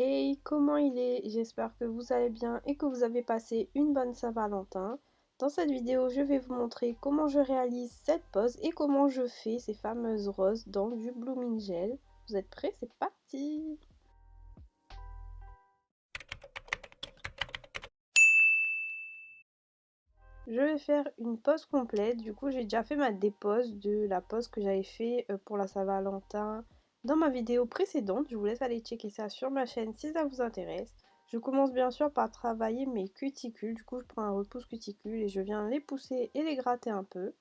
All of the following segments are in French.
Hey, comment il est? J'espère que vous allez bien et que vous avez passé une bonne Saint-Valentin. Dans cette vidéo, je vais vous montrer comment je réalise cette pose et comment je fais ces fameuses roses dans du Blooming Gel. Vous êtes prêts? C'est parti! Je vais faire une pose complète. Du coup, j'ai déjà fait ma dépose de la pose que j'avais fait pour la Saint-Valentin dans ma vidéo précédente. Je vous laisse aller checker ça sur ma chaîne si ça vous intéresse. Je commence bien sûr par travailler mes cuticules. Du coup, je prends un repousse cuticule et je viens les pousser et les gratter un peu.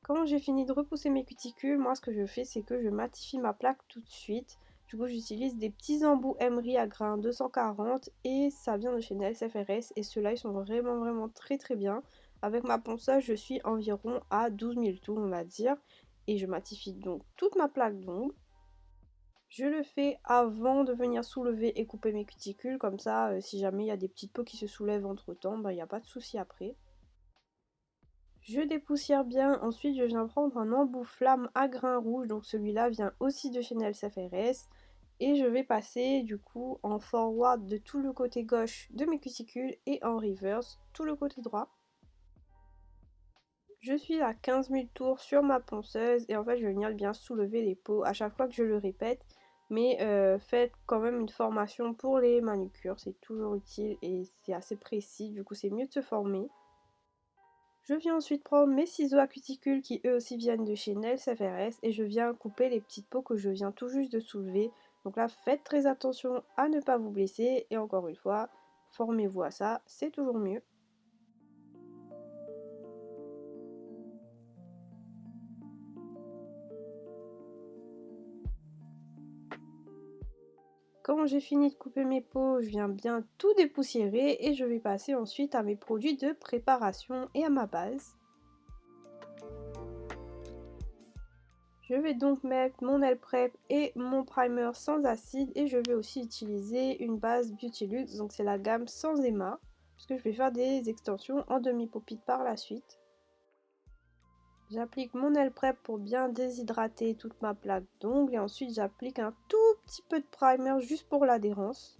Quand j'ai fini de repousser mes cuticules, moi ce que je fais c'est que je matifie ma plaque tout de suite. Du coup j'utilise des petits embouts emery à grains 240 et ça vient de chez Nails FRS et ceux-là ils sont vraiment très bien. Avec ma ponceuse je suis environ à 12 000 tours on va dire et je matifie donc toute ma plaque d'ongles. Je le fais avant de venir soulever et couper mes cuticules comme ça si jamais il y a des petites peaux qui se soulèvent entre temps, il n'y a pas de souci après. Je dépoussière bien, ensuite je viens prendre un embout flamme à grains rouges, donc celui-là vient aussi de chez Nails FRS. Et je vais passer du coup en forward de tout le côté gauche de mes cuticules et en reverse tout le côté droit. Je suis à 15 000 tours sur ma ponceuse et en fait je vais venir bien soulever les peaux à chaque fois que je le répète. Mais faites quand même une formation pour les manucures, c'est toujours utile et c'est assez précis, du coup c'est mieux de se former. Je viens ensuite prendre mes ciseaux à cuticule qui eux aussi viennent de chez Nails FRS et je viens couper les petites peaux que je viens tout juste de soulever. Donc là faites très attention à ne pas vous blesser et encore une fois formez-vous à ça, c'est toujours mieux. Quand j'ai fini de couper mes peaux, je viens bien tout dépoussiérer et je vais passer ensuite à mes produits de préparation et à ma base. Je vais donc mettre mon nail prep et mon primer sans acide et je vais aussi utiliser une base Beauty-Luxe, donc c'est la gamme sans éma, parce que je vais faire des extensions en demi-popite par la suite. J'applique mon nail prep pour bien déshydrater toute ma plaque d'ongles et ensuite j'applique un tout petit peu de primer juste pour l'adhérence.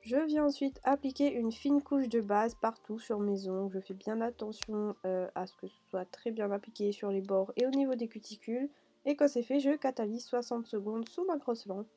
Je viens ensuite appliquer une fine couche de base partout sur mes ongles. Je fais bien attention à ce que ce soit très bien appliqué sur les bords et au niveau des cuticules. Et quand c'est fait, je catalyse 60 secondes sous ma grosse lampe.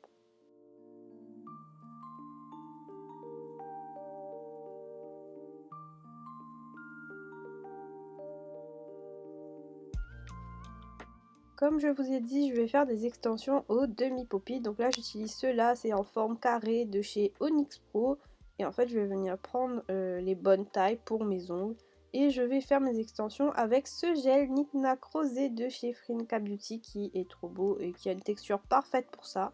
Comme je vous ai dit, je vais faire des extensions au demi-popit. Donc là, j'utilise ceux-là, c'est en forme carrée de chez Onyx Pro. Et en fait, je vais venir prendre les bonnes tailles pour mes ongles. Et je vais faire mes extensions avec ce gel Knick Knack Rosé de chez Frinka Beauty qui est trop beau et qui a une texture parfaite pour ça.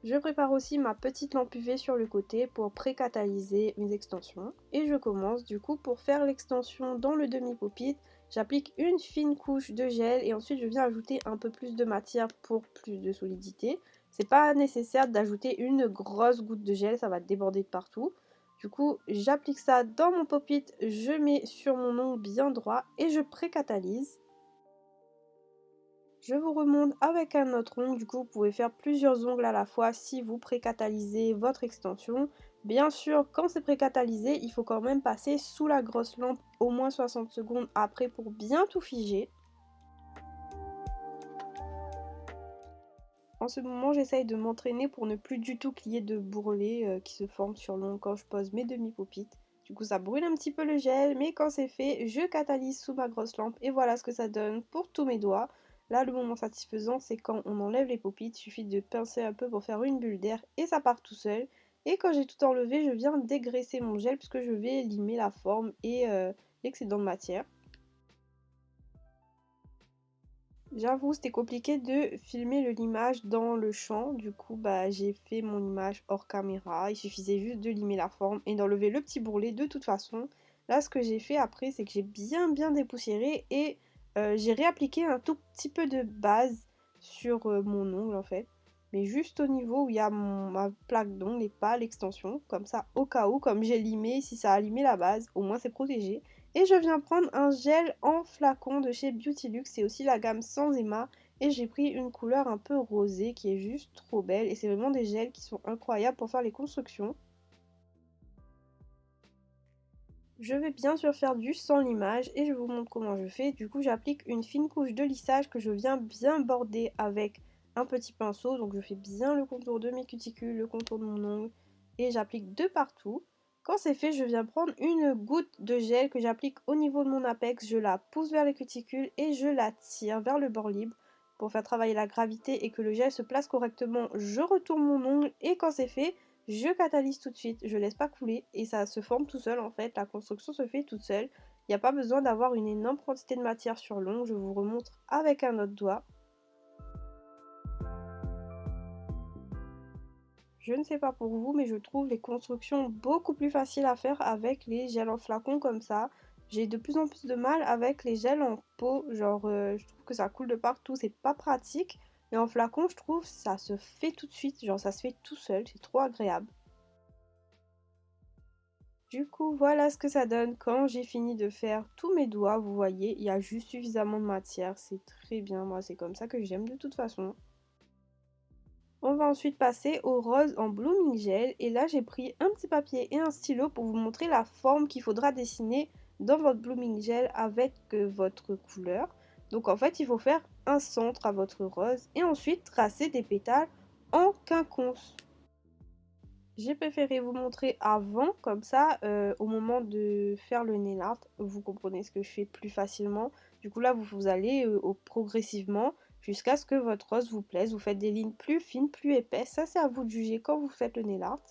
Je prépare aussi ma petite lampe UV sur le côté pour pré-catalyser mes extensions. Et je commence du coup pour faire l'extension dans le demi-popit. J'applique une fine couche de gel et ensuite je viens ajouter un peu plus de matière pour plus de solidité. C'est pas nécessaire d'ajouter une grosse goutte de gel, ça va déborder de partout. Du coup, j'applique ça dans mon pop-it, je mets sur mon ongle bien droit et je pré-catalyse. Je vous remonte avec un autre ongle, du coup vous pouvez faire plusieurs ongles à la fois si vous pré-catalysez votre extension. Bien sûr, quand c'est pré-catalysé, il faut quand même passer sous la grosse lampe au moins 60 secondes après pour bien tout figer. En ce moment, j'essaye de m'entraîner pour ne plus du tout qu'il y ait de bourrelets qui se forment sur l'ongle quand je pose mes demi-popites. Du coup, ça brûle un petit peu le gel, mais quand c'est fait, je catalyse sous ma grosse lampe et voilà ce que ça donne pour tous mes doigts. Là, le moment satisfaisant, c'est quand on enlève les popites, il suffit de pincer un peu pour faire une bulle d'air et ça part tout seul. Et quand j'ai tout enlevé, je viens dégraisser mon gel puisque je vais limer la forme et l'excédent de matière. J'avoue, c'était compliqué de filmer le limage dans le champ. Du coup, j'ai fait mon image hors caméra. Il suffisait juste de limer la forme et d'enlever le petit bourrelet de toute façon. Là, ce que j'ai fait après, c'est que j'ai bien dépoussiéré et j'ai réappliqué un tout petit peu de base sur mon ongle en fait. mais juste au niveau où il y a ma plaque d'ongles et pas l'extension. Comme ça, au cas où, comme j'ai limé, si ça a limé la base, au moins c'est protégé. Et je viens prendre un gel en flacon de chez Beauty Luxe, c'est aussi la gamme sans éma. Et j'ai pris une couleur un peu rosée qui est juste trop belle. Et c'est vraiment des gels qui sont incroyables pour faire les constructions. Je vais bien sûr faire du sans limage et je vous montre comment je fais. Du coup, j'applique une fine couche de lissage que je viens bien border avec un petit pinceau. Donc je fais bien le contour de mes cuticules, le contour de mon ongle et j'applique de partout. Quand c'est fait, je viens prendre une goutte de gel que j'applique au niveau de mon apex. Je la pousse vers les cuticules et je la tire vers le bord libre pour faire travailler la gravité et que le gel se place correctement. Je retourne mon ongle et quand c'est fait, je catalyse tout de suite, je laisse pas couler et ça se forme tout seul en fait, la construction se fait toute seule. Il n'y a pas besoin d'avoir une énorme quantité de matière sur l'ongle, je vous remontre avec un autre doigt. Je ne sais pas pour vous, mais je trouve les constructions beaucoup plus faciles à faire avec les gels en flacon comme ça. J'ai de plus en plus de mal avec les gels en pot, genre je trouve que ça coule de partout, c'est pas pratique. Et en flacon, je trouve ça se fait tout de suite, genre ça se fait tout seul, c'est trop agréable. Du coup, voilà ce que ça donne quand j'ai fini de faire tous mes doigts. Vous voyez, il y a juste suffisamment de matière. C'est très bien. Moi, c'est comme ça que j'aime de toute façon. On va ensuite passer au rose en blooming gel. Et là, j'ai pris un petit papier et un stylo pour vous montrer la forme qu'il faudra dessiner dans votre blooming gel avec votre couleur. Donc, en fait, il faut faire un centre à votre rose et ensuite tracer des pétales en quinconce. J'ai préféré vous montrer avant, comme ça, au moment de faire le nail art, vous comprenez ce que je fais plus facilement. Du coup là, vous allez progressivement jusqu'à ce que votre rose vous plaise. Vous faites des lignes plus fines, plus épaisses. Ça, c'est à vous de juger quand vous faites le nail art.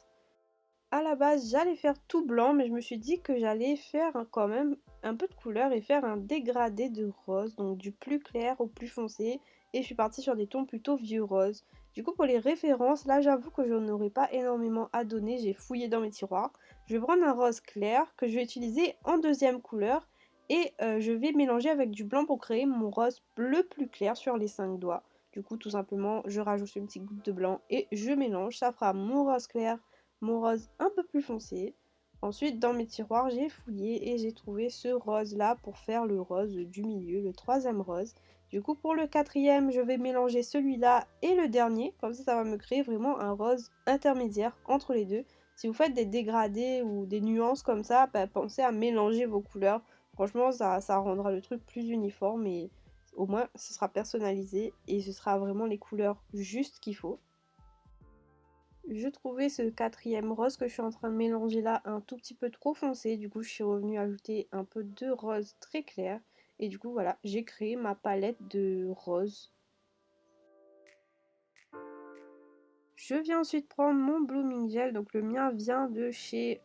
À la base, j'allais faire tout blanc, mais je me suis dit que j'allais faire quand même un peu de couleur et faire un dégradé de rose, donc du plus clair au plus foncé. Et je suis partie sur des tons plutôt vieux rose. Du coup, pour les références, là, j'avoue que je n'aurais pas énormément à donner. J'ai fouillé dans mes tiroirs. Je vais prendre un rose clair que je vais utiliser en deuxième couleur. Et je vais mélanger avec du blanc pour créer mon rose bleu plus clair sur les 5 doigts. Du coup, tout simplement, je rajoute une petite goutte de blanc et je mélange. Ça fera mon rose clair, mon rose un peu plus foncé. Ensuite, dans mes tiroirs, j'ai fouillé et j'ai trouvé ce rose là pour faire le rose du milieu, le troisième rose. Du coup, pour le quatrième, je vais mélanger celui-là et le dernier. Comme ça va me créer vraiment un rose intermédiaire entre les deux. Si vous faites des dégradés ou des nuances comme ça, bah, pensez à mélanger vos couleurs. Franchement, ça rendra le truc plus uniforme et au moins ce sera personnalisé et ce sera vraiment les couleurs juste qu'il faut. Je trouvais ce quatrième rose que je suis en train de mélanger là un tout petit peu trop foncé. Du coup, je suis revenue ajouter un peu de rose très clair. Et du coup, voilà, j'ai créé ma palette de roses. Je viens ensuite prendre mon Blooming Gel. Donc le mien vient de chez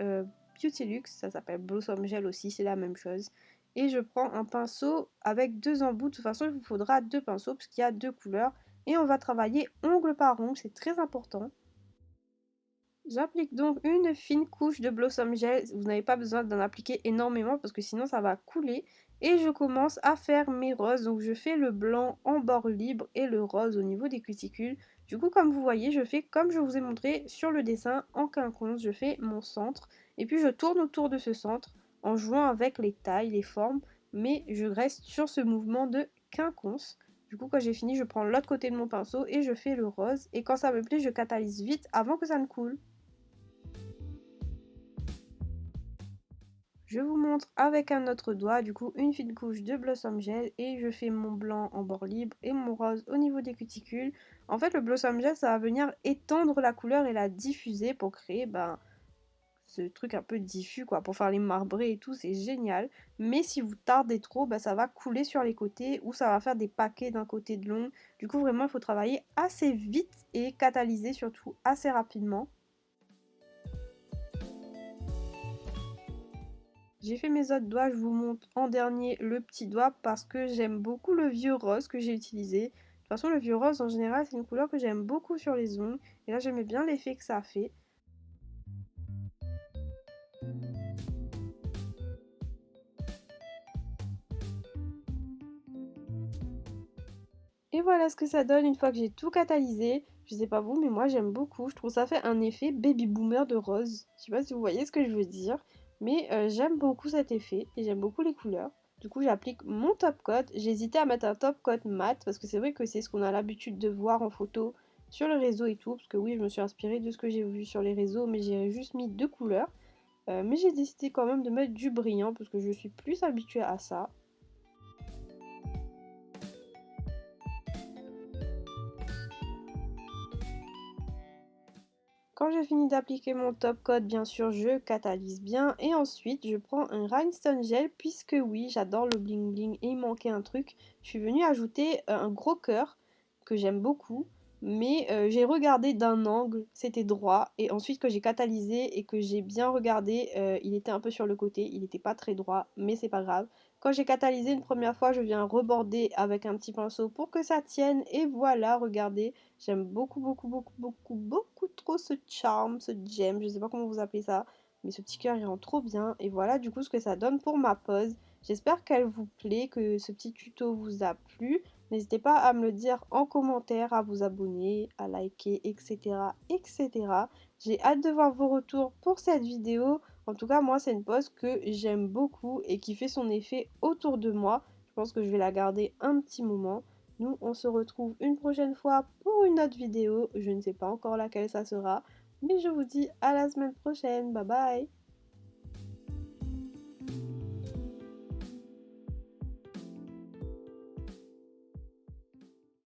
Beauty Luxe. Ça s'appelle Blossom Gel aussi, c'est la même chose. Et je prends un pinceau avec deux embouts. De toute façon, il vous faudra deux pinceaux parce qu'il y a deux couleurs. Et on va travailler ongle par ongle, c'est très important. J'applique donc une fine couche de Blossom Gel. Vous n'avez pas besoin d'en appliquer énormément parce que sinon ça va couler. Et je commence à faire mes roses. Donc je fais le blanc en bord libre et le rose au niveau des cuticules. Du coup, comme vous voyez, je fais comme je vous ai montré sur le dessin en quinconce. Je fais mon centre et puis je tourne autour de ce centre en jouant avec les tailles, les formes. Mais je reste sur ce mouvement de quinconce. Du coup, quand j'ai fini, je prends l'autre côté de mon pinceau et je fais le rose. Et quand ça me plaît, je catalyse vite avant que ça ne coule. Je vous montre avec un autre doigt, du coup, une fine couche de Blossom Gel et je fais mon blanc en bord libre et mon rose au niveau des cuticules. En fait, le Blossom Gel, ça va venir étendre la couleur et la diffuser pour créer ce truc un peu diffus, quoi. Pour faire les marbrés et tout, c'est génial. Mais si vous tardez trop, ça va couler sur les côtés ou ça va faire des paquets d'un côté de l'ongle. Du coup, vraiment, il faut travailler assez vite et catalyser surtout assez rapidement. J'ai fait mes autres doigts, je vous montre en dernier le petit doigt parce que j'aime beaucoup le vieux rose que j'ai utilisé. De toute façon, le vieux rose en général, c'est une couleur que j'aime beaucoup sur les ongles. Et là, j'aimais bien l'effet que ça a fait. Et voilà ce que ça donne une fois que j'ai tout catalysé. Je sais pas vous, mais moi j'aime beaucoup. Je trouve ça fait un effet baby boomer de rose. Je sais pas si vous voyez ce que je veux dire, mais j'aime beaucoup cet effet et j'aime beaucoup les couleurs. Du coup, j'applique mon top coat. J'ai hésité à mettre un top coat mat parce que c'est vrai que c'est ce qu'on a l'habitude de voir en photo sur le réseau et tout. Parce que oui, je me suis inspirée de ce que j'ai vu sur les réseaux, mais j'ai juste mis deux couleurs. Mais j'ai décidé quand même de mettre du brillant parce que je suis plus habituée à ça. Quand j'ai fini d'appliquer mon top coat, bien sûr, je catalyse bien et ensuite je prends un rhinestone gel puisque oui, j'adore le bling bling et il manquait un truc. Je suis venue ajouter un gros cœur que j'aime beaucoup, mais j'ai regardé d'un angle, c'était droit et ensuite que j'ai catalysé et que j'ai bien regardé, il était un peu sur le côté, il n'était pas très droit, mais c'est pas grave. Quand j'ai catalysé une première fois, je viens reborder avec un petit pinceau pour que ça tienne et voilà, regardez. J'aime beaucoup, beaucoup, beaucoup, beaucoup, beaucoup trop ce charm, ce gem, je sais pas comment vous appelez ça, mais ce petit cœur il rend trop bien. Et voilà du coup ce que ça donne pour ma pose. J'espère qu'elle vous plaît, que ce petit tuto vous a plu. N'hésitez pas à me le dire en commentaire, à vous abonner, à liker, etc. etc. J'ai hâte de voir vos retours pour cette vidéo. En tout cas, moi, c'est une pose que j'aime beaucoup et qui fait son effet autour de moi. Je pense que je vais la garder un petit moment. Nous, on se retrouve une prochaine fois pour une autre vidéo. Je ne sais pas encore laquelle ça sera. Mais je vous dis à la semaine prochaine. Bye bye.